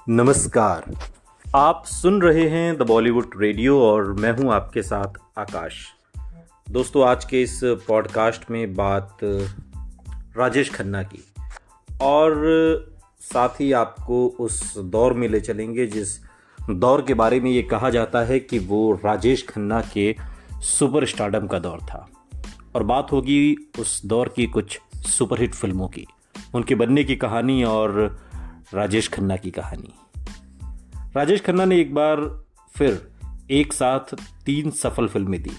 नमस्कार। आप सुन रहे हैं द बॉलीवुड रेडियो और मैं हूं आपके साथ आकाश। दोस्तों, आज के इस पॉडकास्ट में बात राजेश खन्ना की और साथ ही आपको उस दौर में ले चलेंगे जिस दौर के बारे में ये कहा जाता है कि वो राजेश खन्ना के सुपर स्टारडम का दौर था। और बात होगी उस दौर की कुछ सुपरहिट फिल्मों की, उनके बनने की कहानी और राजेश खन्ना की कहानी। राजेश खन्ना ने एक बार फिर एक साथ 3 सफल फिल्में दी।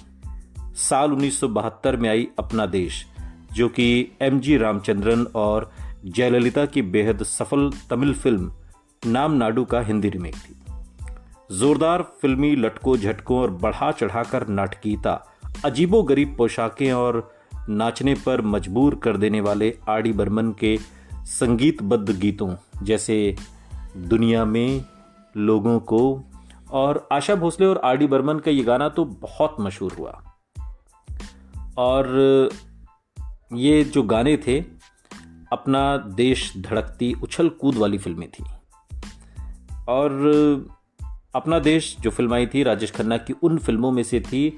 साल 1972 में आई अपना देश, जो कि एमजी रामचंद्रन और जयललिता की बेहद सफल तमिल फिल्म नाम नाडु का हिंदी रिमेक थी। जोरदार फिल्मी लटकों झटकों और बढ़ा चढ़ाकर नाटकीयता, अजीबोगरीब पोशाकें और नाचने पर मजबूर कर देने वाले आर डी बर्मन के संगीतबद्ध गीतों जैसे दुनिया में, लोगों को और आशा भोसले और आर डी बर्मन का ये गाना तो बहुत मशहूर हुआ। और ये जो गाने थे अपना देश धड़कती उछल कूद वाली फिल्में थी। और अपना देश जो फिल्म आई थी राजेश खन्ना की उन फिल्मों में से थी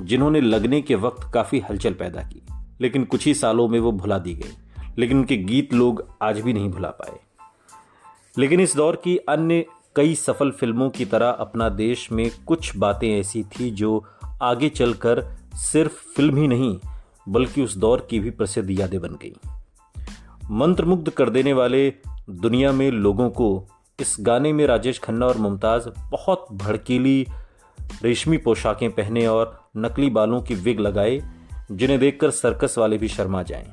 जिन्होंने लगने के वक्त काफ़ी हलचल पैदा की, लेकिन कुछ ही सालों में वो भुला दी गई। लेकिन उनके गीत लोग आज भी नहीं भुला पाए। लेकिन इस दौर की अन्य कई सफल फिल्मों की तरह अपना देश में कुछ बातें ऐसी थी जो आगे चलकर सिर्फ फिल्म ही नहीं बल्कि उस दौर की भी प्रसिद्ध यादें बन गई। मंत्रमुग्ध कर देने वाले दुनिया में, लोगों को इस गाने में राजेश खन्ना और मुमताज़ बहुत भड़कीली रेशमी पोशाकें पहने और नकली बालों की विग लगाए जिन्हें देखकर सर्कस वाले भी शर्मा जाएं।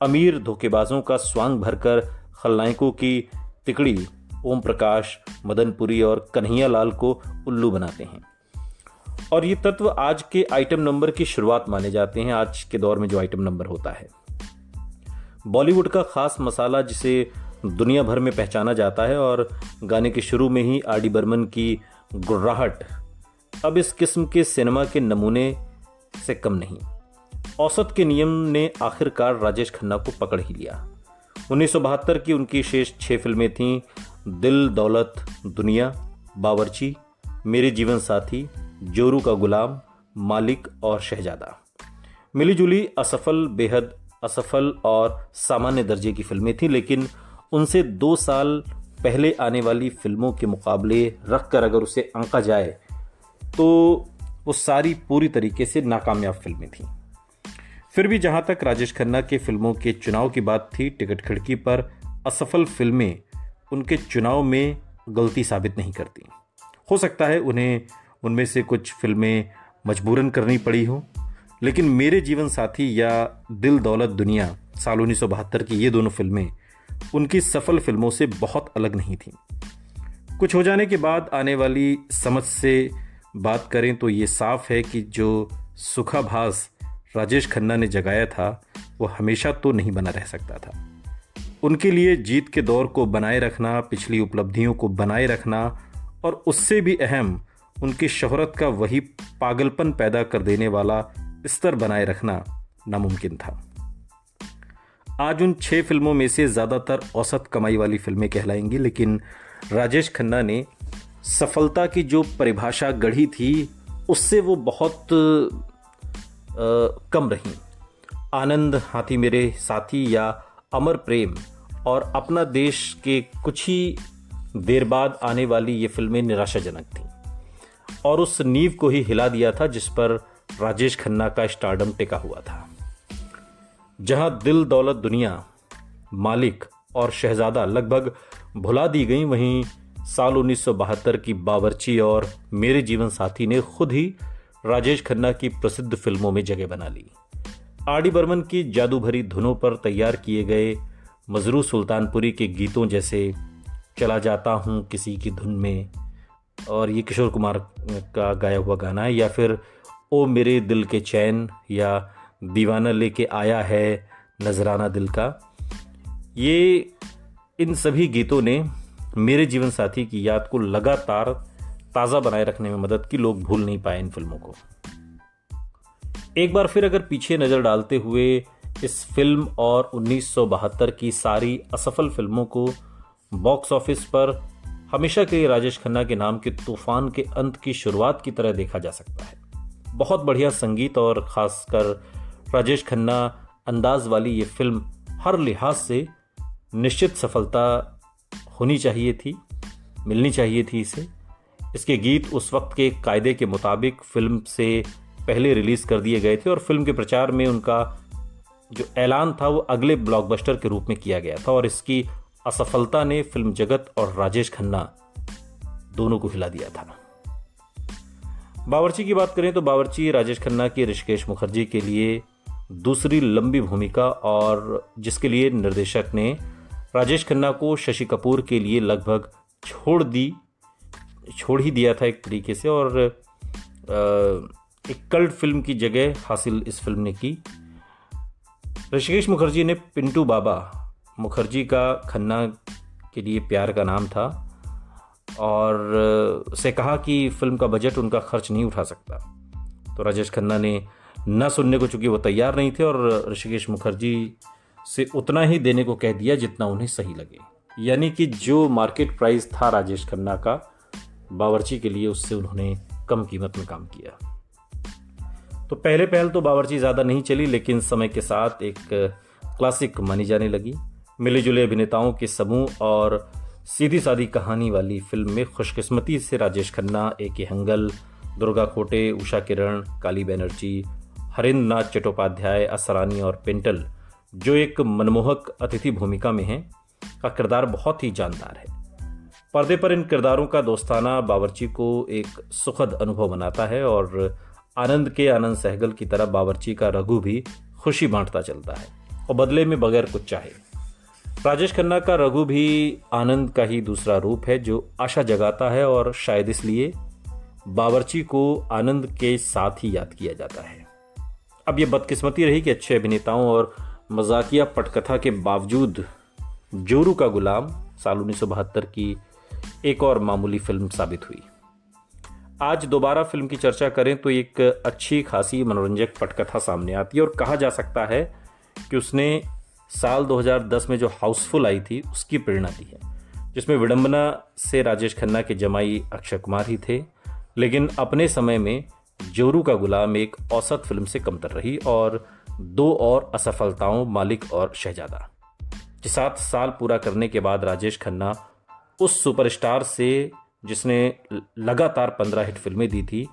अमीर धोखेबाजों का स्वांग भरकर खलनायकों की तिकड़ी ओम प्रकाश, मदनपुरी और कन्हैया लाल को उल्लू बनाते हैं। और ये तत्व आज के आइटम नंबर की शुरुआत माने जाते हैं। आज के दौर में जो आइटम नंबर होता है बॉलीवुड का खास मसाला जिसे दुनिया भर में पहचाना जाता है। और गाने के शुरू में ही आर डी बर्मन की गुर्राहट अब इस किस्म के सिनेमा के नमूने से कम नहीं। औसत के नियम ने आखिरकार राजेश खन्ना को पकड़ ही लिया। 1972 की उनकी शेष 6 फिल्में थीं दिल दौलत दुनिया, बावर्ची, मेरे जीवन साथी, जोरू का गुलाम, मालिक और शहजादा। मिली जुली असफल, बेहद असफल और सामान्य दर्जे की फिल्में थीं, लेकिन उनसे 2 साल पहले आने वाली फिल्मों के मुकाबले रखकर अगर उसे आंका जाए तो वो सारी पूरी तरीके से नाकामयाब फिल्में थीं। फिर भी जहां तक राजेश खन्ना के फिल्मों के चुनाव की बात थी, टिकट खिड़की पर असफल फिल्में उनके चुनाव में गलती साबित नहीं करती। हो सकता है उन्हें उनमें से कुछ फिल्में मजबूरन करनी पड़ी हो, लेकिन मेरे जीवन साथी या दिल दौलत दुनिया साल 1972 की ये दोनों फिल्में उनकी सफल फिल्मों से बहुत अलग नहीं थीं। कुछ हो जाने के बाद आने वाली समझ से बात करें तो ये साफ है कि जो सुखाभास राजेश खन्ना ने जगाया था वो हमेशा तो नहीं बना रह सकता था। उनके लिए जीत के दौर को बनाए रखना, पिछली उपलब्धियों को बनाए रखना और उससे भी अहम उनकी शोहरत का वही पागलपन पैदा कर देने वाला स्तर बनाए रखना नामुमकिन था। आज उन 6 फिल्मों में से ज़्यादातर औसत कमाई वाली फिल्में कहलाएंगी, लेकिन राजेश खन्ना ने सफलता की जो परिभाषा गढ़ी थी उससे वो बहुत कम रही। आनंद, हाथी मेरे साथी या अमर प्रेम और अपना देश के कुछ ही देर बाद आने वाली ये फिल्में निराशाजनक थीं और उस नींव को ही हिला दिया था जिस पर राजेश खन्ना का स्टारडम टिका हुआ था। जहां दिल दौलत दुनिया, मालिक और शहजादा लगभग भुला दी गई, वहीं साल 1972 की बावर्ची और मेरे जीवन साथी ने खुद ही राजेश खन्ना की प्रसिद्ध फिल्मों में जगह बना ली। आर डी बर्मन की जादू भरी धुनों पर तैयार किए गए मजरू सुल्तानपुरी के गीतों जैसे चला जाता हूँ किसी की धुन में, और ये किशोर कुमार का गाया हुआ गाना है, या फिर ओ मेरे दिल के चैन या दीवाना लेके आया है नजराना दिल का। ये इन सभी गीतों ने मेरे जीवन साथी की याद को लगातार ताज़ा बनाए रखने में मदद की। लोग भूल नहीं पाए इन फिल्मों को। एक बार फिर अगर पीछे नज़र डालते हुए इस फिल्म और 1972 की सारी असफल फिल्मों को बॉक्स ऑफिस पर हमेशा के राजेश खन्ना के नाम के तूफान के अंत की शुरुआत की तरह देखा जा सकता है। बहुत बढ़िया संगीत और खासकर राजेश खन्ना अंदाज वाली ये फिल्म हर लिहाज से निश्चित सफलता होनी चाहिए थी, मिलनी चाहिए थी इसे। इसके गीत उस वक्त के कायदे के मुताबिक फिल्म से पहले रिलीज कर दिए गए थे और फिल्म के प्रचार में उनका जो ऐलान था वो अगले ब्लॉकबस्टर के रूप में किया गया था और इसकी असफलता ने फिल्म जगत और राजेश खन्ना दोनों को हिला दिया था। बावर्ची की बात करें तो बावर्ची राजेश खन्ना की ऋषिकेश मुखर्जी के लिए दूसरी लंबी भूमिका और जिसके लिए निर्देशक ने राजेश खन्ना को शशि कपूर के लिए लगभग छोड़ ही दिया था एक तरीके से और एक कल्ट फिल्म की जगह हासिल इस फिल्म ने की। ऋषिकेश मुखर्जी ने पिंटू बाबा, मुखर्जी का खन्ना के लिए प्यार का नाम था, और से कहा कि फिल्म का बजट उनका खर्च नहीं उठा सकता। तो राजेश खन्ना ने न सुनने को, चूंकि वो तैयार नहीं थे, और ऋषिकेश मुखर्जी से उतना ही देने को कह दिया जितना उन्हें सही लगे। यानी कि जो मार्केट प्राइस था राजेश खन्ना का बावर्ची के लिए, उससे उन्होंने कम कीमत में काम किया। तो पहल तो बावर्ची ज़्यादा नहीं चली, लेकिन समय के साथ एक क्लासिक मानी जाने लगी। मिले जुले अभिनेताओं के समूह और सीधी सादी कहानी वाली फिल्म में खुशकिस्मती से राजेश खन्ना, A.K. हंगल, दुर्गा खोटे, उषा किरण, काली बनर्जी, हरेंद्र नाथ चट्टोपाध्याय, असरानी और पेंटल, जो एक मनमोहक अतिथि भूमिका में हैं, का किरदार बहुत ही जानदार है। पर्दे पर इन किरदारों का दोस्ताना बावर्ची को एक सुखद अनुभव बनाता है और आनंद के आनंद सहगल की तरह बावर्ची का रघु भी खुशी बांटता चलता है और बदले में बगैर कुछ चाहे। राजेश खन्ना का रघु भी आनंद का ही दूसरा रूप है जो आशा जगाता है और शायद इसलिए बावर्ची को आनंद के साथ ही याद किया जाता है। अब यह बदकिस्मती रही कि अच्छे अभिनेताओं और मजाकिया पटकथा के बावजूद जोरू का गुलाम साल 1972 की एक और मामूली फिल्म साबित हुई। आज दोबारा फिल्म की चर्चा करें तो एक अच्छी खासी मनोरंजक पटकथा सामने आती है और कहा जा सकता है कि उसने साल 2010 में जो हाउसफुल आई थी उसकी प्रेरणा दी है, जिसमें विडंबना से राजेश खन्ना के जमाई अक्षय कुमार ही थे, लेकिन अपने समय में जोरू का गुलाम एक औसत फिल्म से कमतर रही और दो और असफलताओं, मालिक और शहजादा, 7 साल पूरा करने के बाद राजेश खन्ना उस सुपरस्टार से जिसने लगातार 15 हिट फिल्में दी थी,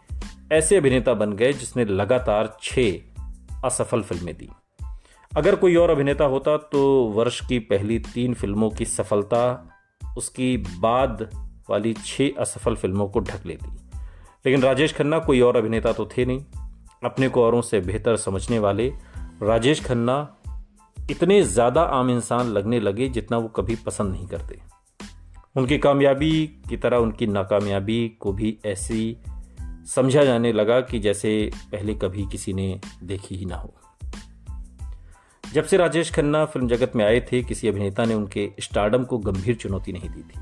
ऐसे अभिनेता बन गए जिसने लगातार 6 असफल फिल्में दी। अगर कोई और अभिनेता होता तो वर्ष की पहली 3 फिल्मों की सफलता उसकी बाद वाली 6 असफल फिल्मों को ढक लेती, लेकिन राजेश खन्ना कोई और अभिनेता तो थे नहीं। अपने को औरों से बेहतर समझने वाले राजेश खन्ना इतने ज़्यादा आम इंसान लगने लगे जितना वो कभी पसंद नहीं करते। उनकी कामयाबी की तरह उनकी नाकामयाबी को भी ऐसी समझा जाने लगा कि जैसे पहले कभी किसी ने देखी ही ना हो। जब से राजेश खन्ना फिल्म जगत में आए थे, किसी अभिनेता ने उनके स्टारडम को गंभीर चुनौती नहीं दी थी।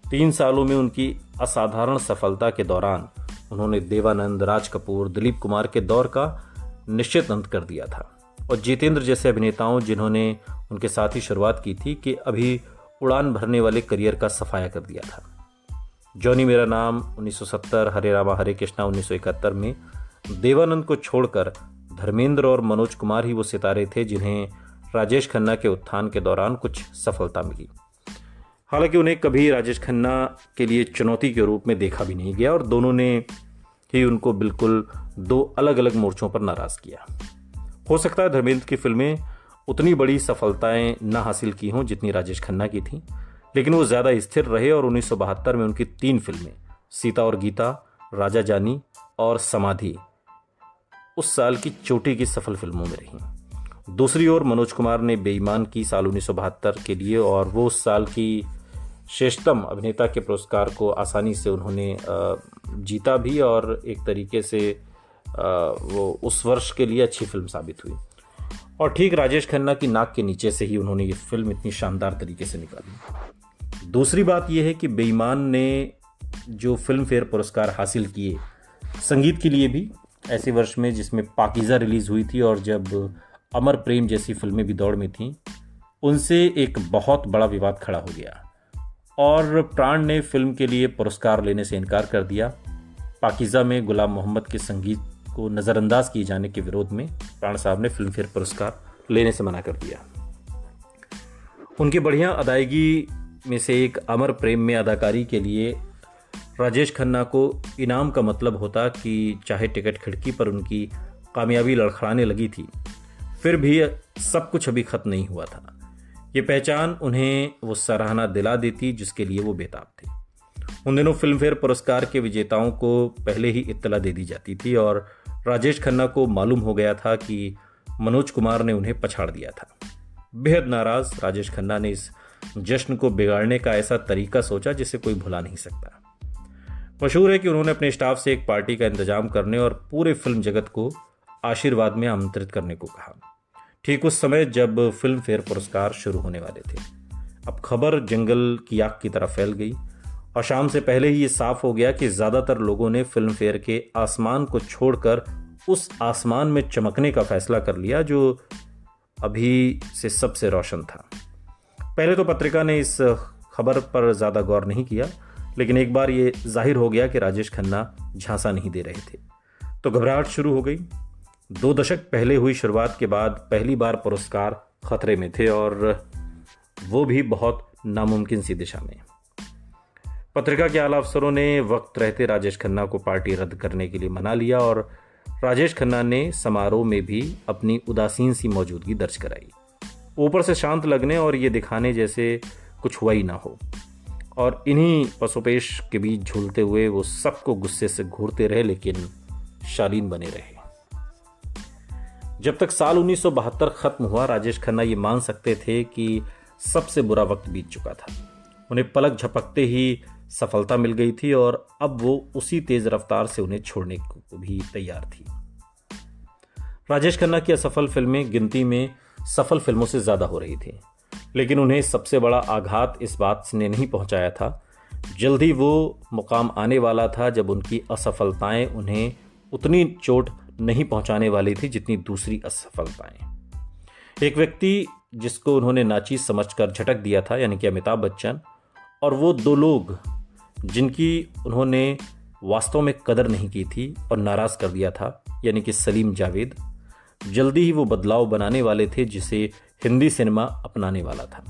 3 सालों में उनकी असाधारण सफलता के दौरान उन्होंने देवानंद, राज कपूर, दिलीप कुमार के दौर का निश्चित अंत कर दिया था और जितेंद्र जैसे अभिनेताओं जिन्होंने उनके साथ ही शुरुआत की थी कि अभी उड़ान भरने वाले करियर का सफाया कर दिया था। जॉनी मेरा नाम 1970, हरे रामा हरे कृष्णा 1971 में देवानंद को छोड़कर धर्मेंद्र और मनोज कुमार ही वो सितारे थे जिन्हें राजेश खन्ना के उत्थान के दौरान कुछ सफलता मिली। हालांकि उन्हें कभी राजेश खन्ना के लिए चुनौती के रूप में देखा भी नहीं गया और दोनों ने ही उनको बिल्कुल 2 अलग अलग मोर्चों पर नाराज किया। हो सकता है धर्मेंद्र की फिल्में उतनी बड़ी सफलताएं ना हासिल की हों जितनी राजेश खन्ना की थी, लेकिन वो ज़्यादा स्थिर रहे और 1972 में उनकी 3 फिल्में सीता और गीता, राजा जानी और समाधि उस साल की चोटी की सफल फिल्मों में रहीं। दूसरी ओर मनोज कुमार ने बेईमान की साल 1972 के लिए और वो उस साल की श्रेष्ठतम अभिनेता के पुरस्कार को आसानी से उन्होंने जीता भी और एक तरीके से वो उस वर्ष के लिए अच्छी फिल्म साबित हुई। और ठीक राजेश खन्ना की नाक के नीचे से ही उन्होंने ये फिल्म इतनी शानदार तरीके से निकाली। दूसरी बात यह है कि बेईमान ने जो फिल्म फेयर पुरस्कार हासिल किए संगीत के लिए भी, ऐसे वर्ष में जिसमें पाकीज़ा रिलीज हुई थी और जब अमर प्रेम जैसी फिल्में भी दौड़ में थीं, उनसे एक बहुत बड़ा विवाद खड़ा हो गया और प्राण ने फिल्म के लिए पुरस्कार लेने से इनकार कर दिया। पाकीज़ा में गुलाम मोहम्मद के संगीत को नज़रअंदाज किए जाने के विरोध में प्राण साहब ने फिल्म फेयर पुरस्कार लेने से मना कर दिया। उनकी बढ़िया अदायगी में से एक अमर प्रेम में अदाकारी के लिए राजेश खन्ना को इनाम का मतलब होता कि चाहे टिकट खिड़की पर उनकी कामयाबी लड़खड़ाने लगी थी, फिर भी सब कुछ अभी खत्म नहीं हुआ था। ये पहचान उन्हें वो सराहना दिला देती जिसके लिए वो बेताब थे। उन दिनों फिल्म फेयर पुरस्कार के विजेताओं को पहले ही इत्तला दे दी जाती थी और राजेश खन्ना को मालूम हो गया था कि मनोज कुमार ने उन्हें पछाड़ दिया था। बेहद नाराज राजेश खन्ना ने इस जश्न को बिगाड़ने का ऐसा तरीका सोचा जिसे कोई भुला नहीं सकता। मशहूर है कि उन्होंने अपने स्टाफ से एक पार्टी का इंतजाम करने और पूरे फिल्म जगत को आशीर्वाद में आमंत्रित करने को कहा, ठीक उस समय जब फिल्म फेयर पुरस्कार शुरू होने वाले थे। अब खबर जंगल की आग की तरह फैल गई और शाम से पहले ही ये साफ हो गया कि ज़्यादातर लोगों ने फिल्म फेयर के आसमान को छोड़कर उस आसमान में चमकने का फैसला कर लिया जो अभी से सबसे रोशन था। पहले तो पत्रिका ने इस खबर पर ज़्यादा गौर नहीं किया, लेकिन एक बार ये जाहिर हो गया कि राजेश खन्ना झांसा नहीं दे रहे थे तो घबराहट शुरू हो गई। 2 दशक पहले हुई शुरुआत के बाद पहली बार पुरस्कार खतरे में थे और वो भी बहुत नामुमकिन सी दिशा में। पत्रिका के आला अफसरों ने वक्त रहते राजेश खन्ना को पार्टी रद्द करने के लिए मना लिया और राजेश खन्ना ने समारोह में भी अपनी उदासीन सी मौजूदगी दर्ज कराई, ऊपर से शांत लगने और ये दिखाने जैसे कुछ हुआ ही ना हो। और इन्हीं पसोपेश के बीच झूलते हुए वो सबको गुस्से से घूरते रहे, लेकिन शालीन बने रहे। जब तक साल 1972 खत्म हुआ, राजेश खन्ना ये मान सकते थे कि सबसे बुरा वक्त बीत चुका था। उन्हें पलक झपकते ही सफलता मिल गई थी और अब वो उसी तेज रफ्तार से उन्हें छोड़ने को भी तैयार थी। राजेश खन्ना की असफल फिल्में गिनती में सफल फिल्मों से ज्यादा हो रही थी, लेकिन उन्हें सबसे बड़ा आघात इस बात ने नहीं पहुंचाया था। जल्दी वो मुकाम आने वाला था जब उनकी असफलताएं उन्हें उतनी चोट नहीं पहुंचाने वाली थी जितनी दूसरी असफलताएं। एक व्यक्ति जिसको उन्होंने नाचीज समझकर झटक दिया था, यानी कि अमिताभ बच्चन, और वो 2 लोग जिनकी उन्होंने वास्तव में कदर नहीं की थी और नाराज कर दिया था, यानी कि सलीम जावेद, जल्दी ही वो बदलाव बनाने वाले थे जिसे हिंदी सिनेमा अपनाने वाला था।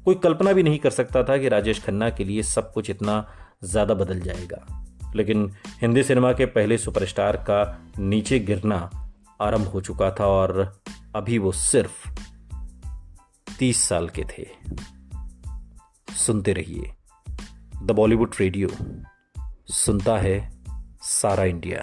कोई कल्पना भी नहीं कर सकता था कि राजेश खन्ना के लिए सब कुछ इतना ज़्यादा बदल जाएगा, लेकिन हिंदी सिनेमा के पहले सुपरस्टार का नीचे गिरना आरंभ हो चुका था और अभी वो सिर्फ 30 साल के थे। सुनते रहिए द बॉलीवुड रेडियो, सुनता है सारा इंडिया।